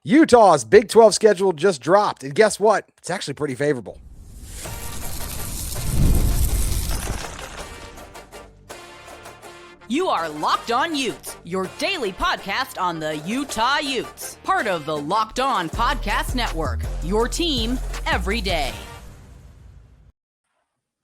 Utah's Big 12 schedule just dropped, and guess what? It's actually pretty favorable. You are Locked On Utes, your daily podcast on the Utah Utes. Part of the Locked On Podcast Network, your team every day.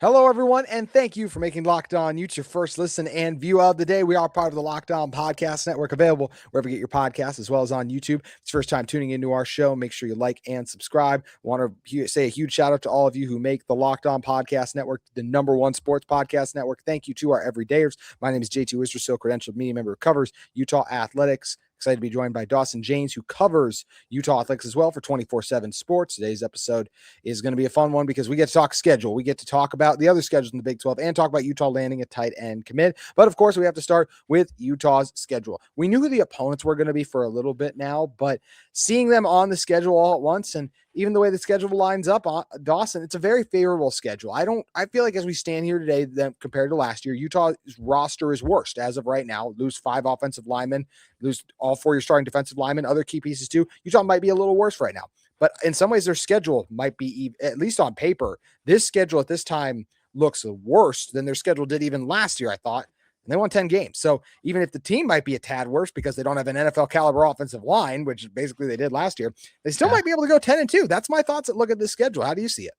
Hello, everyone, and thank you for making Locked On Utes your first listen and view of the day. We are part of the Locked On Podcast Network, available wherever you get your podcasts, as well as on YouTube. If it's first time tuning into our show, make sure you like and subscribe. I want to say a huge shout out to all of you who make the Locked On Podcast Network the #1 sports podcast network. Thank you to our everydayers. My name is J.T. Wistrcill, credentialed media member who covers Utah athletics. Excited to be joined by Dawson Janes, who covers Utah athletics as well for 24/7 Sports. Today's episode is going to be a fun one because we get to talk schedule. We get to talk about the other schedules in the Big 12 and talk about Utah landing a tight end commit. But of course, we have to start with Utah's schedule. We knew who the opponents were going to be for a little bit now, but seeing them on the schedule all at once, and even the way the schedule lines up, Dawson, it's a very favorable schedule. I feel like as we stand here today, then compared to last year, Utah's roster is worst as of right now. Lose 5 offensive linemen, lose all 4 your starting defensive linemen, other key pieces too. Utah might be a little worse right now, but in some ways their schedule might be, at least on paper, this schedule at this time looks worse than their schedule did even last year, I thought. And they won 10 games. So even if the team might be a tad worse because they don't have an NFL caliber offensive line, which basically they did last year, they still might be able to go 10-2. That's my thoughts at look at this schedule. How do you see it?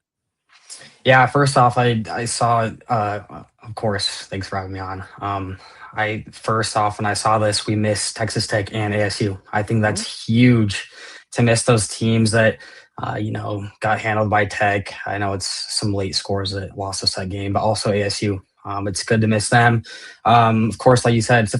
Yeah, first off, I saw, of course, thanks for having me on. When I saw this, we missed Texas Tech and ASU. I think that's huge to miss those teams that, got handled by Tech. I know it's some late scores that lost us that game, but also ASU. It's good to miss them. Of course, like you said, it's a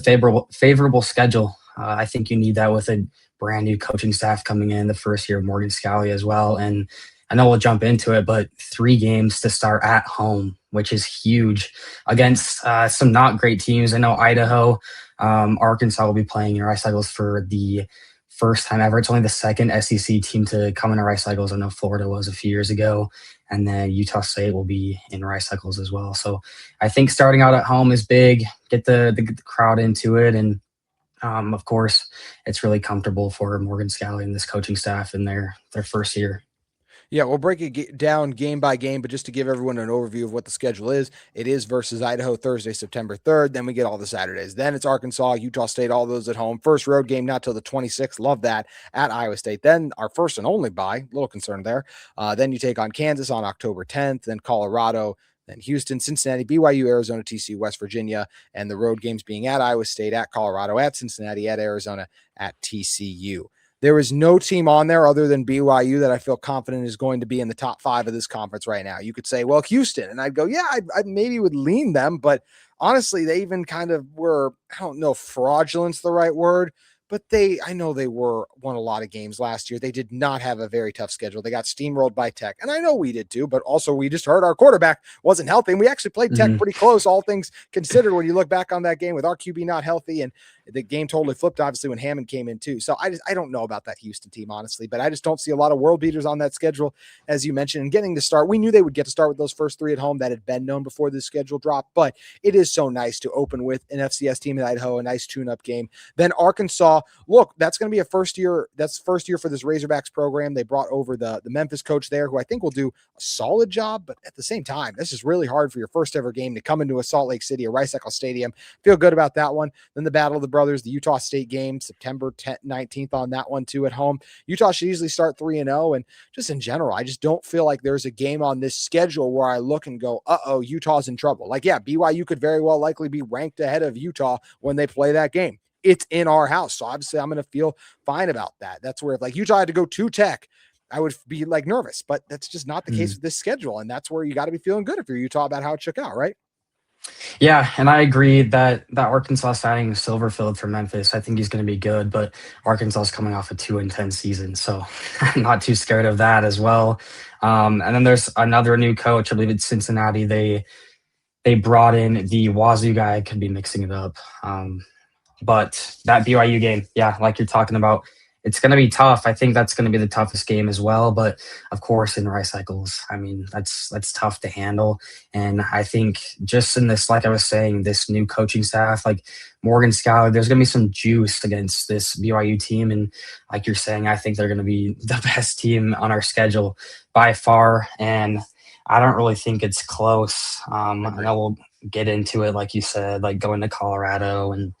favorable schedule. I think you need that with a brand new coaching staff coming in the first year of Morgan Scalley as well. And I know we'll jump into it, but 3 games to start at home, which is huge against some not great teams. I know Idaho, Arkansas will be playing in Rice Cycles for the first time ever. It's only the second SEC team to come into Rice Cycles. I know Florida was a few years ago, and then Utah State will be in Rice Cycles as well. So I think starting out at home is big. Get the crowd into it, and of course, it's really comfortable for Morgan Scalley and this coaching staff in their first year. Yeah, we'll break it down game by game, but just to give everyone an overview of what the schedule is, it is versus Idaho Thursday, September 3rd. Then we get all the Saturdays. Then it's Arkansas, Utah State, all those at home. First road game, not till the 26th. Love that, at Iowa State. Then our first and only bye, a little concerned there. Then you take on Kansas on October 10th, then Colorado, then Houston, Cincinnati, BYU, Arizona, TCU, West Virginia, and the road games being at Iowa State, at Colorado, at Cincinnati, at Arizona, at TCU. There is no team on there other than BYU that I feel confident is going to be in the top 5 of this conference right now. You could say, well, Houston, and I'd go, yeah, I maybe would lean them, but honestly, they even kind of were, I don't know if fraudulent's the right word, but I know they won a lot of games last year. They did not have a very tough schedule. They got steamrolled by Tech, and I know we did too, but also we just heard our quarterback wasn't healthy, and we actually played Tech pretty close, all things considered, when you look back on that game with our QB not healthy, and the game totally flipped, obviously, when Hammond came in too. So I don't know about that Houston team, honestly, but I just don't see a lot of world beaters on that schedule, as you mentioned, and getting to start. We knew they would get to start with those first 3 at home that had been known before the schedule drop, but it is so nice to open with an FCS team in Idaho, a nice tune-up game. Then Arkansas, look, that's going to be a first year for this Razorbacks program. They brought over the Memphis coach there, who I think will do a solid job, but at the same time, this is really hard for your first ever game to come into a Salt Lake City, a Rice Eccles Stadium. Feel good about that one. Then the Battle of the Brothers, the Utah State game, September 10th, 19th on that one too at home. Utah should easily start 3-0, and just in general, I just don't feel like there's a game on this schedule where I look and go, Utah's in trouble. Like, yeah, BYU could very well likely be ranked ahead of Utah when they play that game. It's in our house, so obviously I'm going to feel fine about that. That's where if like Utah had to go to Tech, I would be like nervous, but that's just not the case with this schedule, and that's where you got to be feeling good if you're Utah about how it shook out, right? Yeah, and I agree that Arkansas signing Silverfield for Memphis, I think he's going to be good, but Arkansas is coming off a 2-10 season, so I'm not too scared of that as well. And then there's another new coach, I believe it's Cincinnati. They brought in the Wazoo guy. I could be mixing it up. But that BYU game, yeah, like you're talking about, it's going to be tough. I think that's going to be the toughest game as well. But of course, in Rice Cycles, I mean, that's tough to handle. And I think just in this, like I was saying, this new coaching staff, like Morgan Scalley. There's going to be some juice against this BYU team. And like you're saying, I think they're going to be the best team on our schedule by far. And I don't really think it's close. I know we'll get into it, like you said, like going to Colorado and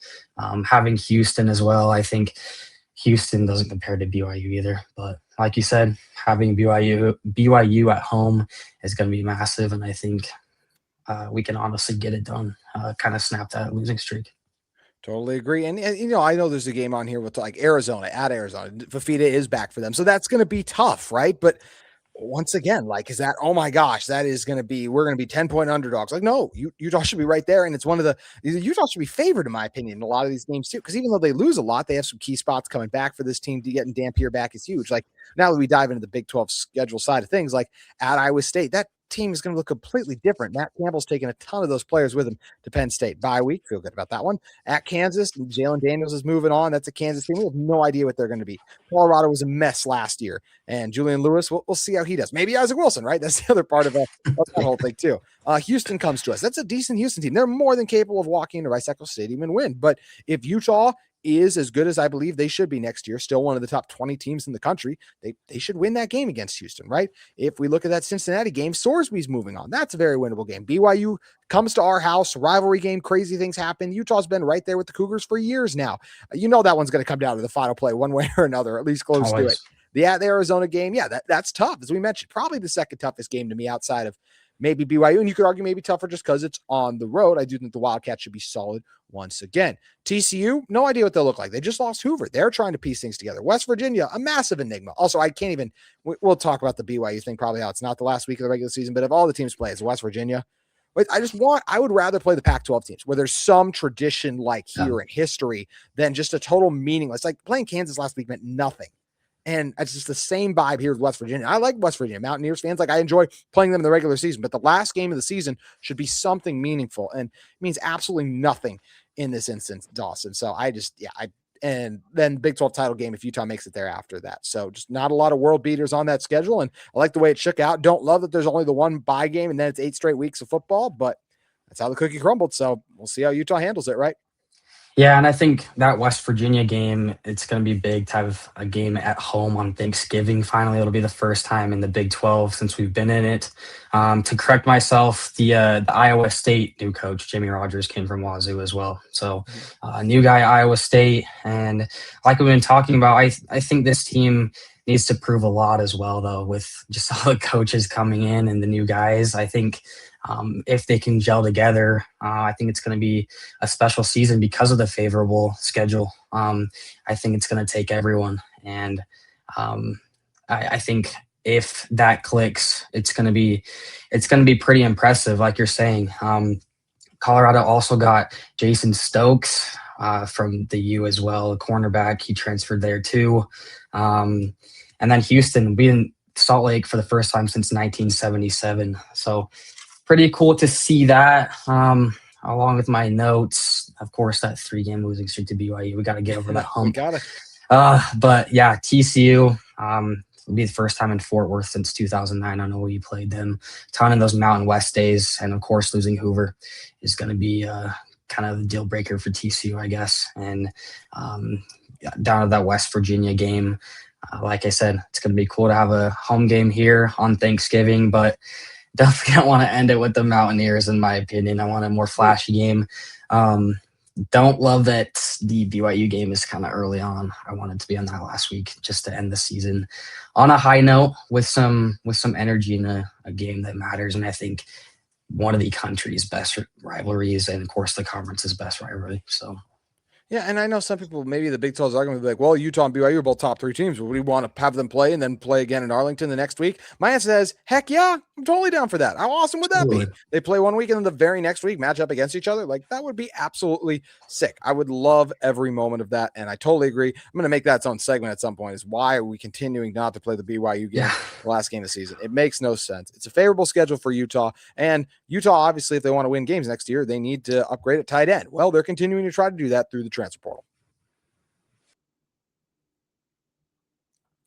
having Houston as well. I think Houston doesn't compare to BYU either. But like you said, having BYU at home is going to be massive. And I think we can honestly get it done, kind of snap that losing streak. Totally agree. And, I know there's a game on here with like Arizona at Arizona. Fafita is back for them. So that's going to be tough, right? But once again, like, is that, oh my gosh, we're going to be 10-point underdogs. Like, no, Utah should be right there. And it's Utah should be favored, in my opinion, in a lot of these games too. Because even though they lose a lot, they have some key spots coming back for this team. Getting Dampier back is huge. Like, now that we dive into the Big 12 schedule side of things, like at Iowa State, that team is going to look completely different. Matt Campbell's taking a ton of those players with him to Penn State. Bye week, feel good about that one. At Kansas, Jalen Daniels is moving on. That's a Kansas team. We have no idea what they're going to be. Colorado was a mess last year, and Julian Lewis, we'll see how he does. Maybe Isaac Wilson, right? That's the other part of that whole thing too. Houston comes to us. That's a decent Houston team. They're more than capable of walking into Rice-Eccles Stadium and win. But if Utah is as good as I believe they should be next year, still one of the top 20 teams in the country, they should win that game against Houston, right? If we look at that Cincinnati game, Sorsby's moving on. That's a very winnable game. BYU comes to our house, rivalry game, crazy things happen. Utah's been right there with the Cougars for years now. That one's going to come down to the final play one way or another, at least close to it. The Arizona game, yeah, that's tough. As we mentioned, probably the second toughest game to me outside of maybe BYU, and you could argue maybe tougher just because it's on the road. I do think the Wildcats should be solid once again. TCU, no idea what they'll look like. They just lost Hoover. They're trying to piece things together. West Virginia, a massive enigma. Also, I can't even, we'll talk about the BYU thing probably how it's not the last week of the regular season, but if all the teams play, it's West Virginia. But I would rather play the Pac-12 teams where there's some tradition like here in history than just a total meaningless. Like playing Kansas last week meant nothing. And it's just the same vibe here with West Virginia. I like West Virginia Mountaineers fans. Like I enjoy playing them in the regular season, but the last game of the season should be something meaningful, and it means absolutely nothing in this instance, Dawson. So and then Big 12 title game if Utah makes it there after that. So just not a lot of world beaters on that schedule, and I like the way it shook out. Don't love that there's only the one bye game and then it's 8 straight weeks of football, but that's how the cookie crumbled. So we'll see how Utah handles it, right? Yeah, and I think that West Virginia game, it's going to be big to have a game at home on Thanksgiving. Finally, it'll be the first time in the Big 12 since we've been in it. To correct myself, the Iowa State new coach, Jimmy Rogers, came from Wazoo as well. So new guy, Iowa State. And like we've been talking about, I think this team needs to prove a lot as well, though, with just all the coaches coming in and the new guys. I think if they can gel together, I think it's going to be a special season because of the favorable schedule. I think it's going to take everyone. And I think if that clicks, it's going to be pretty impressive. Like you're saying, Colorado also got Jason Stokes from the U as well, a cornerback. He transferred there too. And then Houston, we in Salt Lake for the first time since 1977. So pretty cool to see that. Along with my notes, of course, that 3-game losing streak to BYU. We got to get over that hump. We got it. But yeah, TCU will be the first time in Fort Worth since 2009. I know we played them a ton in those Mountain West days. And of course, losing Hoover is going to be kind of the deal breaker for TCU, I guess. And down to that West Virginia game, like I said, it's going to be cool to have a home game here on Thanksgiving, but definitely don't want to end it with the Mountaineers, in my opinion. I want a more flashy game. Don't love that the BYU game is kind of early on. I wanted to be on that last week just to end the season on a high note with some energy in a game that matters. And I think one of the country's best rivalries, and of course the conference's best rivalry. So. Yeah, and I know some people, maybe the Big 12's argument will be like, well, Utah and BYU are both top 3 teams. Would we want to have them play and then play again in Arlington the next week? My answer is, heck yeah, I'm totally down for that. How awesome would that be? They play one week and then the very next week match up against each other. Like, that would be absolutely sick. I would love every moment of that, and I totally agree. I'm going to make that its own segment at some point, is why are we continuing not to play the BYU game, the last game of the season? It makes no sense. It's a favorable schedule for Utah, and Utah, obviously, if they want to win games next year, they need to upgrade at tight end. Well, they're continuing to try to do that through the transfer portal.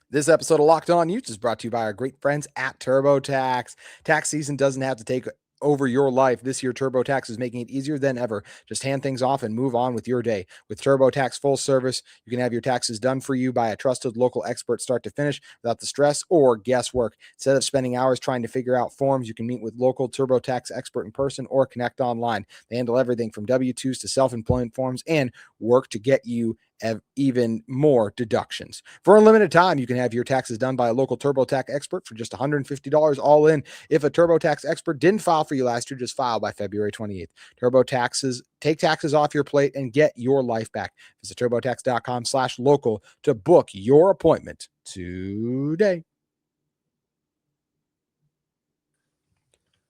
This episode of Locked On Utes is brought to you by our great friends at TurboTax. Tax season doesn't have to take over your life. This year, TurboTax is making it easier than ever. Just hand things off and move on with your day. With TurboTax full service, you can have your taxes done for you by a trusted local expert start to finish without the stress or guesswork. Instead of spending hours trying to figure out forms, you can meet with local TurboTax expert in person or connect online. They handle everything from W-2s to self-employment forms and work to get you have even more deductions. For a limited time, you can have your taxes done by a local TurboTax expert for just $150 all in. If a TurboTax expert didn't file for you last year, just file by February 28th. TurboTaxes, take taxes off your plate and get your life back. Visit turbotax.com/local to book your appointment today.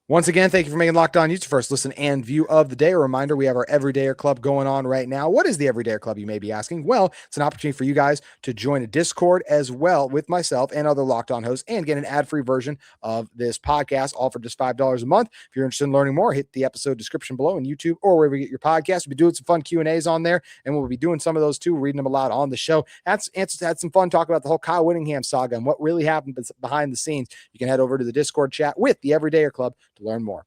Once again, thank you for making Locked On Utes your first listen and view of the day. A reminder, we have our Everydayer Club going on right now. What is the Everydayer Club, you may be asking? Well, it's an opportunity for you guys to join a Discord as well with myself and other Locked On hosts and get an ad-free version of this podcast, all for just $5 a month. If you're interested in learning more, hit the episode description below on YouTube or wherever you get your podcast. We'll be doing some fun Q&As on there, and we'll be doing some of those too, reading them aloud on the show. Had some fun talking about the whole Kyle Whittingham saga and what really happened behind the scenes. You can head over to the Discord chat with the Everydayer Club to learn more.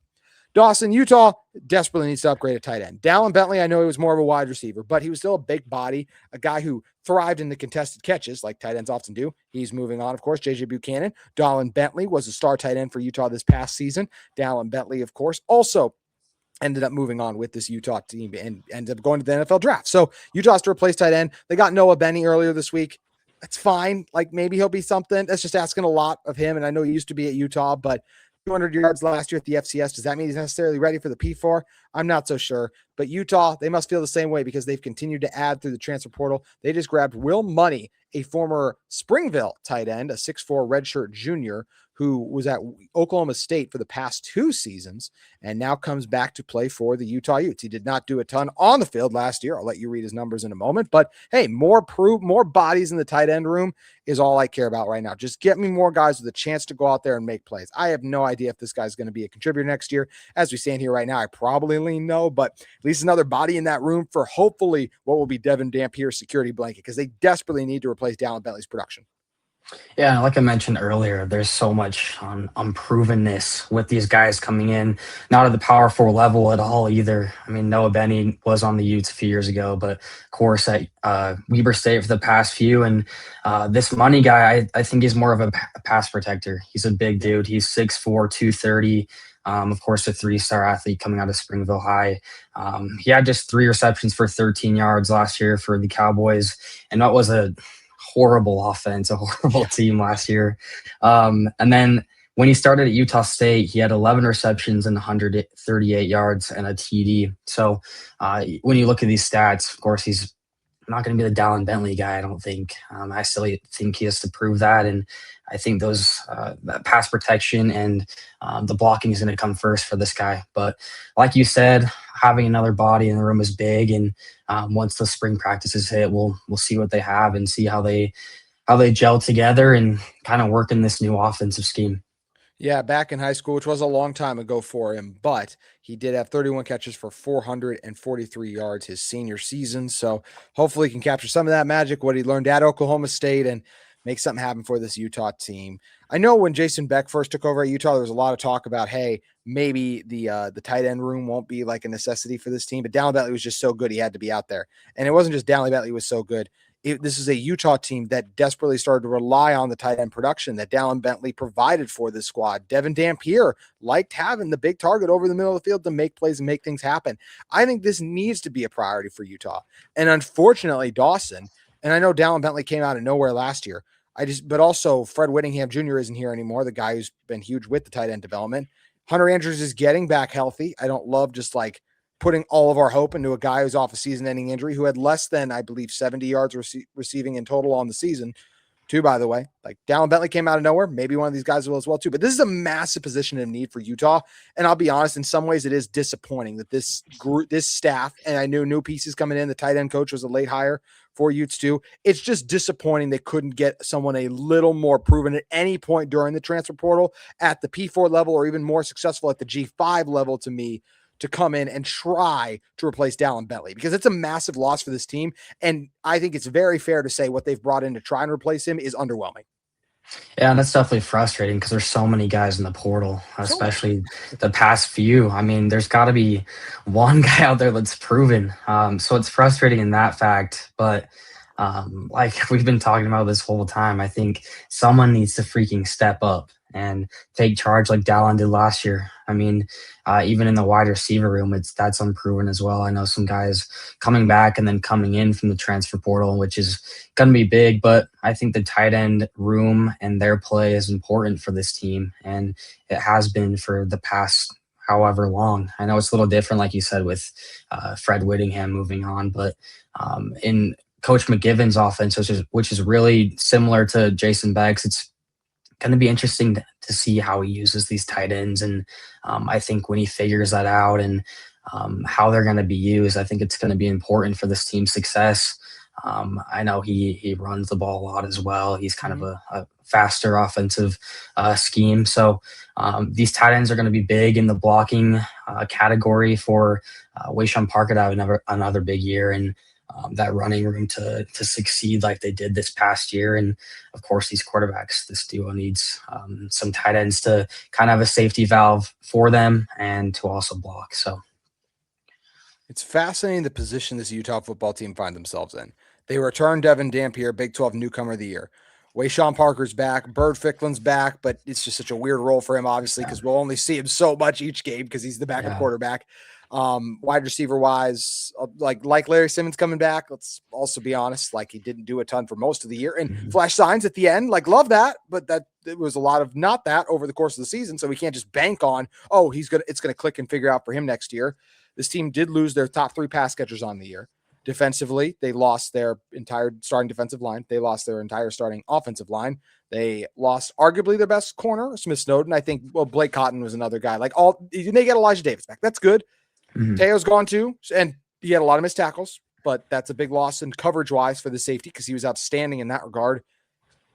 Dawson, Utah desperately needs to upgrade at tight end. Dallen Bentley, I know he was more of a wide receiver, but he was still a big body, a guy who thrived in the contested catches like tight ends often do. He's moving on, of course. J.J. Buchanan. Dallen Bentley was a star tight end for Utah this past season. Dallen Bentley, of course, also ended up moving on with this Utah team and ended up going to the NFL draft. So Utah has to replace tight end. They got Noah Benny earlier this week. That's fine. Like, maybe he'll be something. That's just asking a lot of him. And I know he used to be at Utah, but 200 yards last year at the FCS. Does that mean he's necessarily ready for the P4? I'm not so sure. But Utah, they must feel the same way because they've continued to add through the transfer portal. They just grabbed Will Money, a former Springville tight end, a 6'4" redshirt junior who was at Oklahoma State for the past 2 seasons and now comes back to play for the Utah Utes. He did not do a ton on the field last year. I'll let you read his numbers in a moment. But hey, more bodies in the tight end room is all I care about right now. Just get me more guys with a chance to go out there and make plays. I have no idea if this guy's going to be a contributor next year. As we stand here right now, I probably lean no, but at least another body in that room for hopefully what will be Devin Dampier's security blanket, because they desperately need to replace Dallen Bentley's production. Yeah, like I mentioned earlier, there's so much unprovenness with these guys coming in, not at the Power 4 level at all either. I mean, Noah Benny was on the Utes a few years ago, but of course at Weber State for the past few. And this Money guy, I think he's more of a pass protector. He's a big dude. He's 6'4", 230. Of course, a 3-star athlete coming out of Springville High. He had just 3 receptions for 13 yards last year for the Cowboys, and that was a horrible offense, a horrible team last year. And then when he started at Utah State, he had 11 receptions and 138 yards and a TD. So when you look at these stats, of course, he's not going to be the Dallen Bentley guy, I don't think. I still think he has to prove that. And I think that pass protection and the blocking is going to come first for this guy. But like you said, having another body in the room is big. And once the spring practices hit, we'll see what they have and see how they gel together and kind of work in this new offensive scheme. Yeah, back in high school, which was a long time ago for him, but he did have 31 catches for 443 yards his senior season. So hopefully he can capture some of that magic, what he learned at Oklahoma State, and make something happen for this Utah team. I know when Jason Beck first took over at Utah, there was a lot of talk about, hey, maybe the tight end room won't be like a necessity for this team, but Dallen Bentley was just so good he had to be out there. And it wasn't just Dallen Bentley was so good. This is a Utah team that desperately started to rely on the tight end production that Dallen Bentley provided for this squad. Devin Dampier liked having the big target over the middle of the field to make plays and make things happen. I think this needs to be a priority for Utah. And unfortunately, Dawson, and I know Dallen Bentley came out of nowhere last year, but also Fred Whittingham Jr. isn't here anymore, the guy who's been huge with the tight end development. Hunter Andrews is getting back healthy. I don't love just like putting all of our hope into a guy who's off a season-ending injury, who had less than, I believe, 70 yards receiving in total on the season, too, by the way. Like, Dallen Bentley came out of nowhere. Maybe one of these guys will as well, too. But this is a massive position of need for Utah. And I'll be honest, in some ways, it is disappointing that this staff, and I knew new pieces coming in. The tight end coach was a late hire for Utes, too. It's just disappointing they couldn't get someone a little more proven at any point during the transfer portal at the P4 level, or even more successful at the G5 level, to me, to come in and try to replace Dallen Bentley, because it's a massive loss for this team. And I think it's very fair to say what they've brought in to try and replace him is underwhelming. Yeah, and that's definitely frustrating because there's so many guys in the portal, So many. especially the past few. I mean, there's got to be one guy out there that's proven. So it's frustrating in that fact. But like we've been talking about this whole time, I think someone needs to freaking step up and take charge like Dallen did last year. I mean, even in the wide receiver room, that's unproven as well. I know some guys coming back and then coming in from the transfer portal, which is going to be big, but I think the tight end room and their play is important for this team, and it has been for the past however long. I know it's a little different, like you said, with Fred Whittingham moving on, but in Coach McGivern's offense, which is really similar to Jason Beck's, it's going to be interesting to see how he uses these tight ends. And I think when he figures that out and how they're going to be used, I think it's going to be important for this team's success. I know he runs the ball a lot as well. He's kind of a faster offensive scheme. So these tight ends are going to be big in the blocking category for Wayshawn Parker to have another big year, and that running room to succeed like they did this past year. And of course, these quarterbacks, this duo needs some tight ends to kind of have a safety valve for them and to also block. So it's fascinating the position this Utah football team find themselves in. They return Devin Dampier, Big 12 newcomer of the year. Wayshawn Parker's back. Bird Ficklen's back, but it's just such a weird role for him, obviously, because we'll only see him so much each game because he's the backup quarterback. Wide receiver wise, like Larry Simmons coming back. Let's also be honest, like he didn't do a ton for most of the year, and flash signs at the end, like love that, but that it was a lot of not that over the course of the season. So we can't just bank on, it's going to click and figure out for him next year. This team did lose their top 3 pass catchers on the year. Defensively, they lost their entire starting defensive line. They lost their entire starting offensive line. They lost arguably their best corner, Smith Snowden. I think, Blake Cotton was another guy. They get Elijah Davis back. That's good. Teo's gone too, and he had a lot of missed tackles, but that's a big loss in coverage-wise for the safety because he was outstanding in that regard.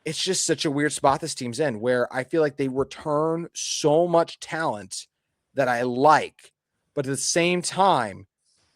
It's just such a weird spot this team's in where I feel like they return so much talent that I like, but at the same time,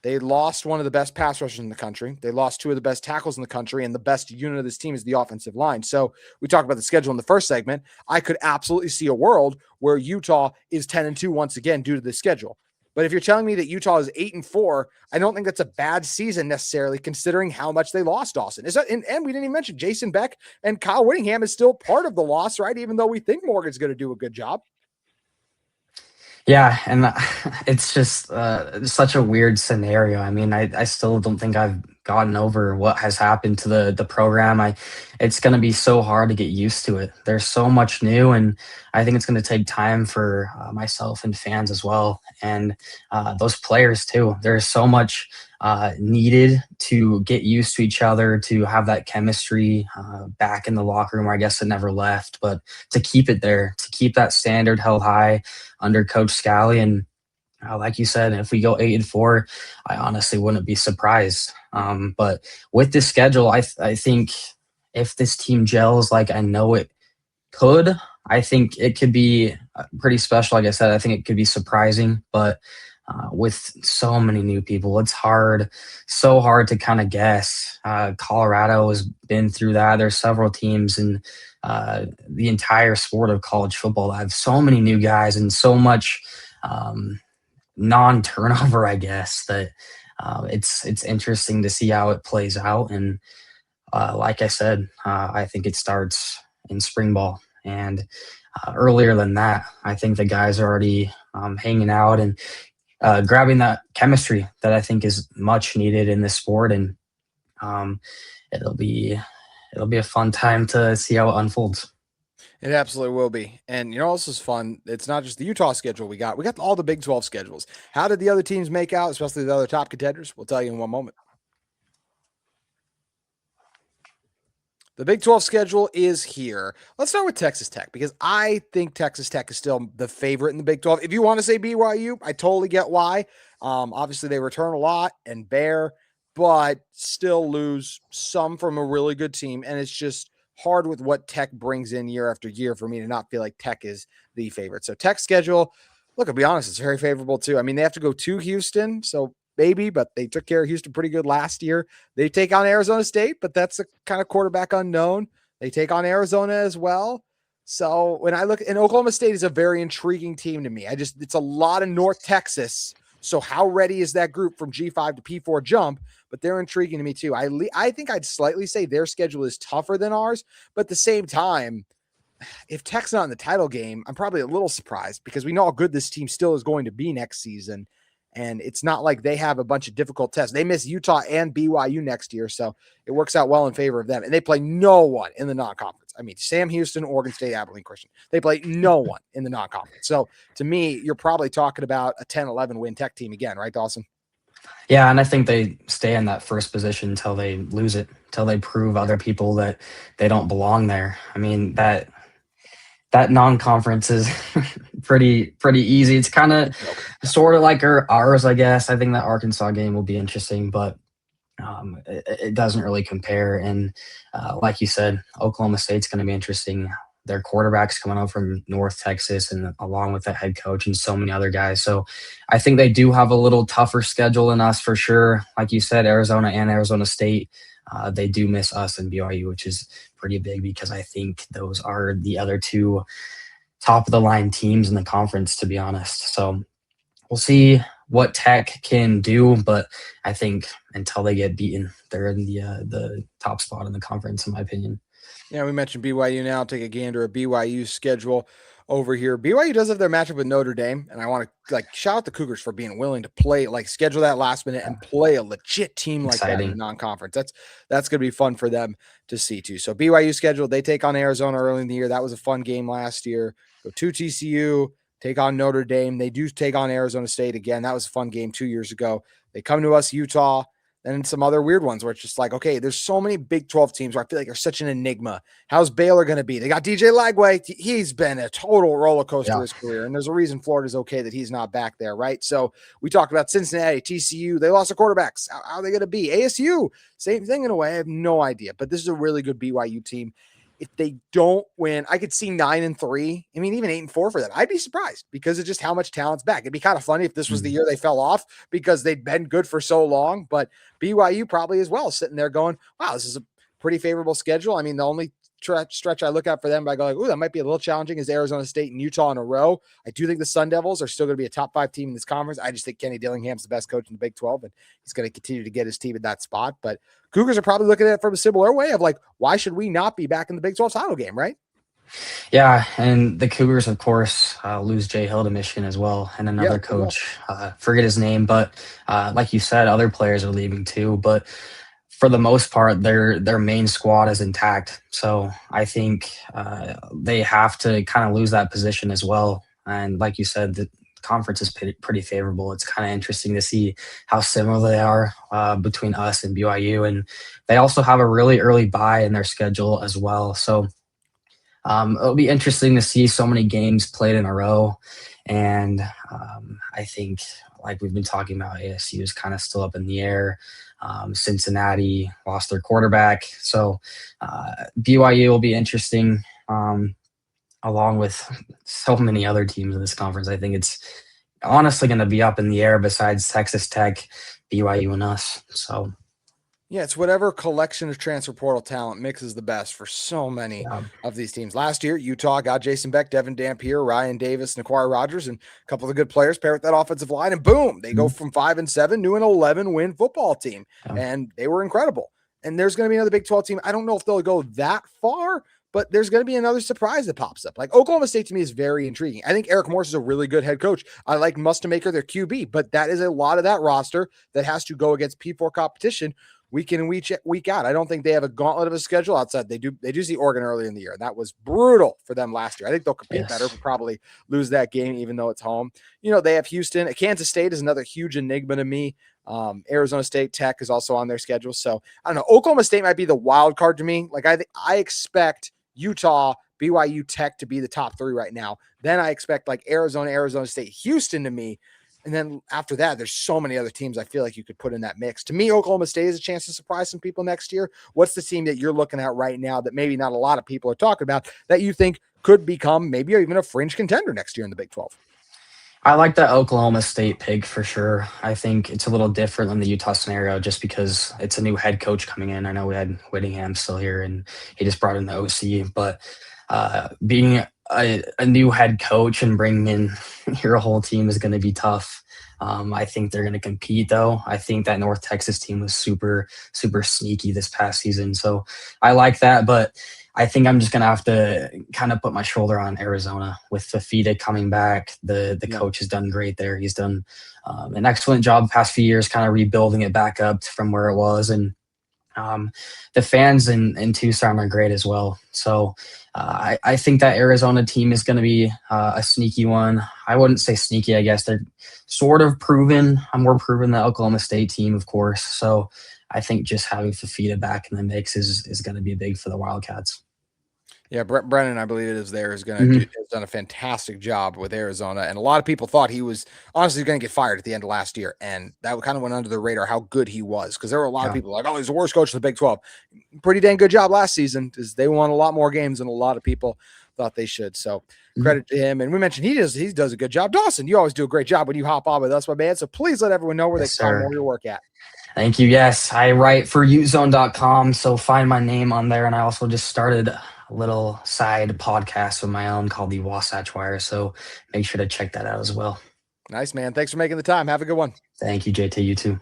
they lost one of the best pass rushers in the country. They lost 2 of the best tackles in the country, and the best unit of this team is the offensive line. So we talked about the schedule in the first segment. I could absolutely see a world where Utah is 10-2 once again due to the schedule. But if you're telling me that Utah is 8-4, I don't think that's a bad season necessarily, considering how much they lost Dawson. And we didn't even mention Jason Beck and Kyle Whittingham is still part of the loss, right? Even though we think Morgan's going to do a good job. Yeah, and it's just such a weird scenario. I mean, I still don't think I've gotten over what has happened to the program. It's going to be so hard to get used to it. There's so much new, and I think it's going to take time for myself and fans as well, and those players too. There's so much needed to get used to each other, to have that chemistry back in the locker room, where I guess it never left, but to keep it there, to keep that standard held high under Coach Scalley. And like you said, if we go 8-4, I honestly wouldn't be surprised. But with this schedule, I think if this team gels like I know it could, I think it could be pretty special. Like I said, I think it could be surprising, but with so many new people, it's so hard to kind of guess. Colorado has been through that. There's several teams in the entire sport of college football that have so many new guys and so much non-turnover, I guess, that it's interesting to see how it plays out. And like I said, I think it starts in spring ball. And earlier than that, I think the guys are already hanging out and grabbing that chemistry that I think is much needed in this sport. And it'll be a fun time to see how it unfolds. It absolutely will be. And this is fun. It's not just the Utah schedule we got all the Big 12 schedules. How did the other teams make out, especially the other top contenders? We'll tell you in one moment. The Big 12 schedule is here. Let's start with Texas Tech, because I think Texas Tech is still the favorite in the Big 12. If you want to say BYU, I totally get why. Obviously, they return a lot and bear, but still lose some from a really good team. And it's just hard with what Tech brings in year after year for me to not feel like Tech is the favorite. So Tech's schedule, look, I'll be honest, it's very favorable too. I mean, they have to go to Houston, so maybe, but they took care of Houston pretty good last year. They take on Arizona State, but that's a kind of quarterback unknown. They take on Arizona as well. So when I look, and Oklahoma State is a very intriguing team to me. It's a lot of North Texas. So how ready is that group from G5 to P4 jump? But they're intriguing to me too. I think I'd slightly say their schedule is tougher than ours, but at the same time, if Tech's not in the title game, I'm probably a little surprised because we know how good this team still is going to be next season. And it's not like they have a bunch of difficult tests. They miss Utah and BYU next year, so it works out well in favor of them. And they play no one in the non-conference. I mean, Sam Houston, Oregon State, Abilene Christian. They play no one in the non-conference. So to me, you're probably talking about a 10-11 win Tech team again, right, Dawson? Yeah, and I think they stay in that first position until they lose it, until they prove other people that they don't belong there. I mean, that non-conference is pretty easy. It's kind of sort of like ours, I guess. I think that Arkansas game will be interesting, but it doesn't really compare. And like you said, Oklahoma State's going to be interesting. Their quarterback's coming up from North Texas, and along with the head coach and so many other guys. So I think they do have a little tougher schedule than us for sure. Like you said, Arizona and Arizona State, they do miss us and BYU, which is pretty big because I think those are the other two top of the line teams in the conference, to be honest. So we'll see what Tech can do, but I think until they get beaten, they're in the top spot in the conference, in my opinion. Yeah, we mentioned BYU now. Take a gander at BYU's schedule over here. BYU does have their matchup with Notre Dame, and I want to shout out the Cougars for being willing to play, schedule that last minute and play a legit team like that in the non-conference. That's going to be fun for them to see too. So BYU schedule, they take on Arizona early in the year. That was a fun game last year. Go to TCU, take on Notre Dame. They do take on Arizona State again. That was a fun game 2 years ago. They come to us, Utah, and some other weird ones where it's just like, okay, there's so many Big 12 teams where I feel like they're such an enigma. How's Baylor going to be? They got DJ Lagway. He's been a total roller coaster his career, and there's a reason Florida's okay that he's not back there, right? So we talked about Cincinnati, TCU. They lost their quarterbacks. How are they going to be? ASU, same thing in a way. I have no idea, but this is a really good BYU team. If they don't win, I could see 9-3. I mean, even 8-4 for them. I'd be surprised because of just how much talent's back. It'd be kind of funny if this was the year they fell off because they'd been good for so long. But BYU probably as well, sitting there going, wow, this is a pretty favorable schedule. I mean, the only stretch I look at for them, I go like, ooh, that might be a little challenging, is Arizona State and Utah in a row. I do think the Sun Devils are still going to be a top 5 team in this conference. I just think Kenny Dillingham's the best coach in the Big 12, and he's going to continue to get his team in that spot. But Cougars are probably looking at it from a similar way of why should we not be back in the Big 12 title game, right? Yeah, and the Cougars, of course, lose Jay Hill to Michigan as well, and another coach, forget his name, but like you said, other players are leaving too. But for the most part, their main squad is intact. So I think they have to kind of lose that position as well. And like you said, the conference is pretty favorable. It's kind of interesting to see how similar they are between us and BYU. And they also have a really early bye in their schedule as well. So it'll be interesting to see so many games played in a row. And I think, like we've been talking about, ASU is kind of still up in the air. Cincinnati lost their quarterback. So BYU will be interesting along with so many other teams in this conference. I think it's honestly going to be up in the air besides Texas Tech, BYU, and us. So yeah, it's whatever collection of transfer portal talent mixes the best for so many of these teams. Last year, Utah got Jason Beck, Devin Dampier, Ryan Davis, Naquari Rogers, and a couple of good players pair with that offensive line, and boom, they go from 5-7 to an 11-win football team, and they were incredible. And there's going to be another Big 12 team. I don't know if they'll go that far, but there's going to be another surprise that pops up. Like Oklahoma State to me is very intriguing. I think Eric Morse is a really good head coach. I like Mustamaker, their QB, but that is a lot of that roster that has to go against P4 competition week in and week out. I don't think they have a gauntlet of a schedule outside. They do see Oregon early in the year, and that was brutal for them last year. I think they'll compete better, but probably lose that game even though it's home. You know, they have Houston. Kansas State is another huge enigma to me. Arizona State, Tech is also on their schedule. So I don't know. Oklahoma State might be the wild card to me. Like I expect Utah, BYU, Tech to be the top 3 right now. Then I expect Arizona State, Houston to me. And then after that, there's so many other teams I feel like you could put in that mix. To me, Oklahoma State is a chance to surprise some people next year. What's the team that you're looking at right now that maybe not a lot of people are talking about that you think could become maybe even a fringe contender next year in the Big 12? I like that Oklahoma State pick for sure. I think it's a little different than the Utah scenario just because it's a new head coach coming in. I know we had Whittingham still here and he just brought in the OC, but being a new head coach and bringing in your whole team is going to be tough. I think they're going to compete, though. I think that North Texas team was super, super sneaky this past season. So I like that, but I think I'm just going to have to kind of put my shoulder on Arizona with Fafita coming back. The coach has done great there. He's done an excellent job the past few years, kind of rebuilding it back up from where it was. And the fans in Tucson are great as well. So I think that Arizona team is going to be a sneaky one. I wouldn't say sneaky, I guess. They're sort of proven. I'm more proven than the Oklahoma State team, of course. So I think just having Fafita back in the mix is going to be big for the Wildcats. Yeah, Brennan, I believe it is there, has done a fantastic job with Arizona. And a lot of people thought he was honestly going to get fired at the end of last year. And that kind of went under the radar how good he was, because there were a lot of people like, oh, he's the worst coach in the Big 12. Pretty dang good job last season, because they won a lot more games than a lot of people thought they should. So credit to him. And we mentioned he does a good job. Dawson, you always do a great job when you hop on with us, my man. So please let everyone know where they can find more of your work at. Thank you. Yes, I write for utezone.com. So find my name on there. And I also just started a little side podcast of my own called the Wasatch Wire. So make sure to check that out as well. Nice, man. Thanks for making the time. Have a good one. Thank you, JT. You too.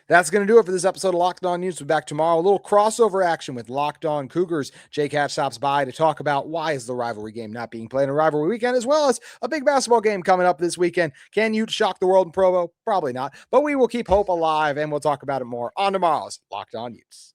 That's going to do it for this episode of Locked On Utes. We'll be back tomorrow. A little crossover action with Locked On Cougars. Jake Hatch stops by to talk about why is the rivalry game not being played on rivalry weekend, as well as a big basketball game coming up this weekend. Can Utes shock the world in Provo? Probably not, but we will keep hope alive, and we'll talk about it more on tomorrow's Locked On Utes.